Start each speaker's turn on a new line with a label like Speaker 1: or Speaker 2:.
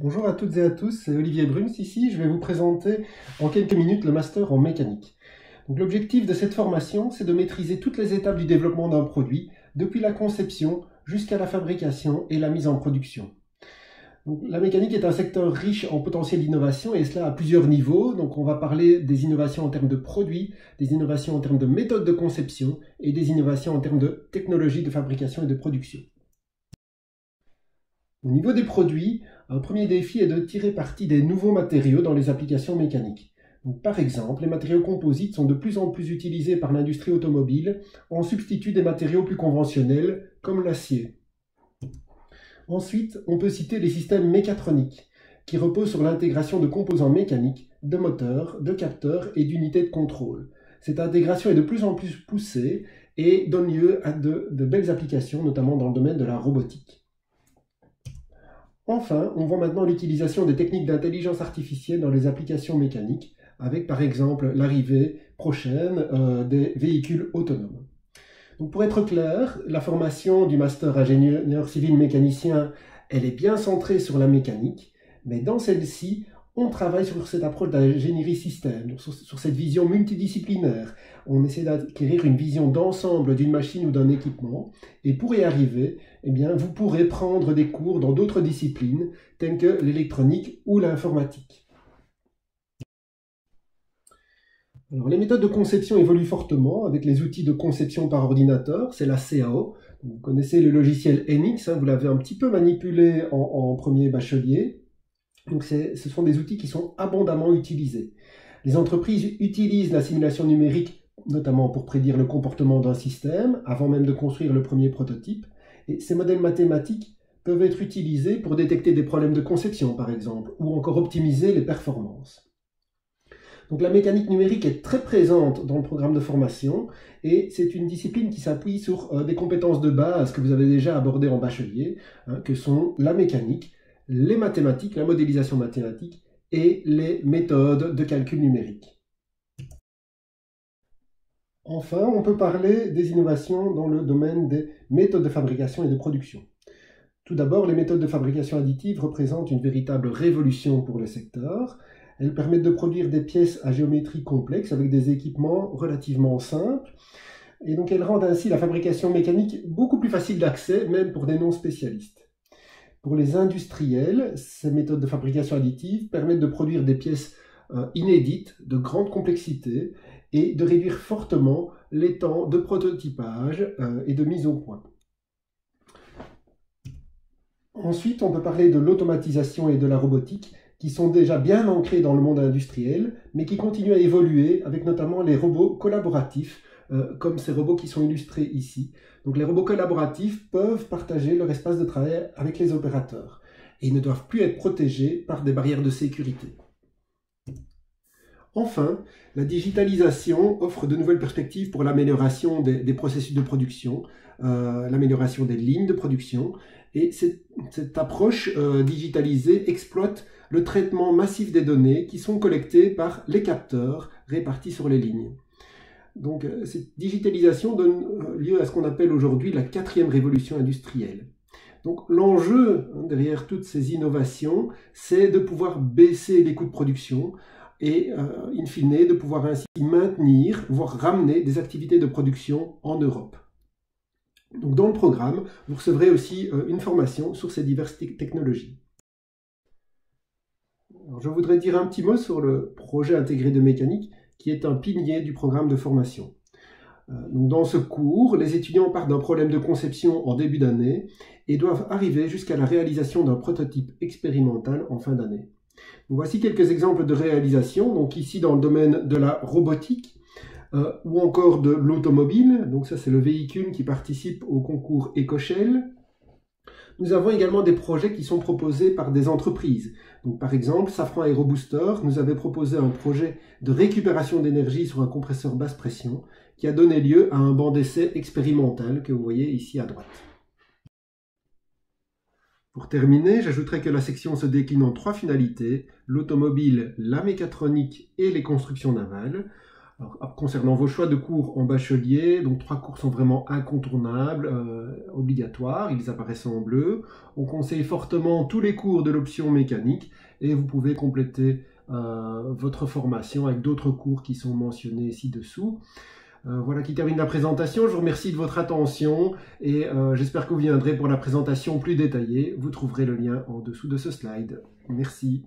Speaker 1: Bonjour à toutes et à tous, c'est Olivier Bruns ici. Je vais vous présenter en quelques minutes le master en mécanique. Donc, l'objectif de cette formation, c'est de maîtriser toutes les étapes du développement d'un produit, depuis la conception jusqu'à la fabrication et la mise en production. Donc, la mécanique est un secteur riche en potentiel d'innovation et cela à plusieurs niveaux. Donc, on va parler des innovations en termes de produits, des innovations en termes de méthodes de conception et des innovations en termes de technologie de fabrication et de production. Au niveau des produits, un premier défi est de tirer parti des nouveaux matériaux dans les applications mécaniques. Donc, par exemple, les matériaux composites sont de plus en plus utilisés par l'industrie automobile en substitut des matériaux plus conventionnels comme l'acier. Ensuite, on peut citer les systèmes mécatroniques qui reposent sur l'intégration de composants mécaniques, de moteurs, de capteurs et d'unités de contrôle. Cette intégration est de plus en plus poussée et donne lieu à de belles applications, notamment dans le domaine de la robotique. Enfin, on voit maintenant l'utilisation des techniques d'intelligence artificielle dans les applications mécaniques, avec par exemple l'arrivée prochaine des véhicules autonomes. Donc pour être clair, la formation du master ingénieur civil mécanicien, elle est bien centrée sur la mécanique, mais dans celle-ci, on travaille sur cette approche d'ingénierie système, sur cette vision multidisciplinaire. On essaie d'acquérir une vision d'ensemble d'une machine ou d'un équipement, et pour y arriver, eh bien, vous pourrez prendre des cours dans d'autres disciplines, telles que l'électronique ou l'informatique. Alors, les méthodes de conception évoluent fortement avec les outils de conception par ordinateur, c'est la CAO. Vous connaissez le logiciel NX, vous l'avez un petit peu manipulé en premier bachelier. Donc ce sont des outils qui sont abondamment utilisés. Les entreprises utilisent la simulation numérique notamment pour prédire le comportement d'un système avant même de construire le premier prototype. Et ces modèles mathématiques peuvent être utilisés pour détecter des problèmes de conception par exemple ou encore optimiser les performances. Donc la mécanique numérique est très présente dans le programme de formation et c'est une discipline qui s'appuie sur des compétences de base que vous avez déjà abordées en bachelier, que sont la mécanique, les mathématiques, la modélisation mathématique et les méthodes de calcul numérique. Enfin, on peut parler des innovations dans le domaine des méthodes de fabrication et de production. Tout d'abord, les méthodes de fabrication additive représentent une véritable révolution pour le secteur. Elles permettent de produire des pièces à géométrie complexe avec des équipements relativement simples. Et donc elles rendent ainsi la fabrication mécanique beaucoup plus facile d'accès, même pour des non-spécialistes. Pour les industriels, ces méthodes de fabrication additive permettent de produire des pièces inédites, de grande complexité, et de réduire fortement les temps de prototypage et de mise au point. Ensuite, on peut parler de l'automatisation et de la robotique, qui sont déjà bien ancrés dans le monde industriel, mais qui continuent à évoluer avec notamment les robots collaboratifs, comme ces robots qui sont illustrés ici. Donc les robots collaboratifs peuvent partager leur espace de travail avec les opérateurs et ils ne doivent plus être protégés par des barrières de sécurité. Enfin, la digitalisation offre de nouvelles perspectives pour l'amélioration des processus de production, l'amélioration des lignes de production, et cette approche digitalisée exploite le traitement massif des données qui sont collectées par les capteurs répartis sur les lignes. Donc cette digitalisation donne lieu à ce qu'on appelle aujourd'hui la 4e révolution industrielle. Donc l'enjeu derrière toutes ces innovations, c'est de pouvoir baisser les coûts de production et in fine de pouvoir ainsi maintenir, voire ramener des activités de production en Europe. Donc dans le programme, vous recevrez aussi une formation sur ces diverses technologies. Alors, je voudrais dire un petit mot sur le projet intégré de mécanique qui est un pilier du programme de formation. Donc dans ce cours, les étudiants partent d'un problème de conception en début d'année et doivent arriver jusqu'à la réalisation d'un prototype expérimental en fin d'année. Voici quelques exemples de réalisation, donc ici dans le domaine de la robotique ou encore de l'automobile. Donc ça c'est le véhicule qui participe au concours Ecoshell. Nous avons également des projets qui sont proposés par des entreprises. Donc, par exemple, Safran Aerobooster nous avait proposé un projet de récupération d'énergie sur un compresseur basse pression qui a donné lieu à un banc d'essai expérimental que vous voyez ici à droite. Pour terminer, j'ajouterai que la section se décline en 3 finalités, l'automobile, la mécatronique et les constructions navales. Alors, concernant vos choix de cours en bachelier, donc 3 cours sont vraiment incontournables, obligatoires, ils apparaissent en bleu. On conseille fortement tous les cours de l'option mécanique et vous pouvez compléter votre formation avec d'autres cours qui sont mentionnés ci-dessous. Voilà qui termine la présentation. Je vous remercie de votre attention et j'espère que vous viendrez pour la présentation plus détaillée. Vous trouverez le lien en dessous de ce slide. Merci.